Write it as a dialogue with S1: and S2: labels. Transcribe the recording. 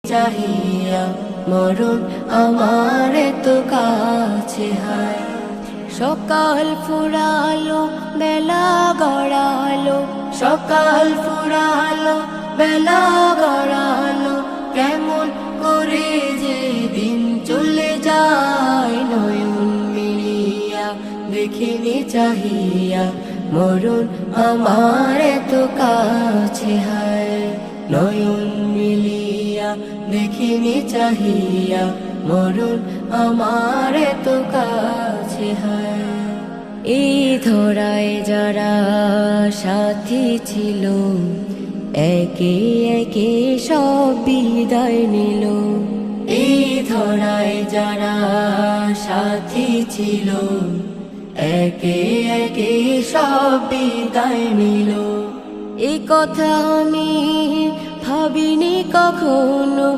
S1: চাহিয়া মরণ আমার তো কাছে হায়। সকাল ফুরালো বেলা গড়ালো, সকাল ফুরালো বেলা গড়ালো, কেমন করে যে দিন চলে যায় নয়ন মিলিয়া দেখিনি চাহিয়া মরণ আমার তো কাছে হায়। নয়ন মিলিয়া দেখিনি চাহিয়া মরণ আমার তো কাছে হায়। এই ধরায় যারা সাথী ছিল একে একে সব বিদায় নিল। এই ধরায় যারা সাথী ছিল একে একে সব বিদায় নিল। এই কথা আমি ভাবিনি কখনো,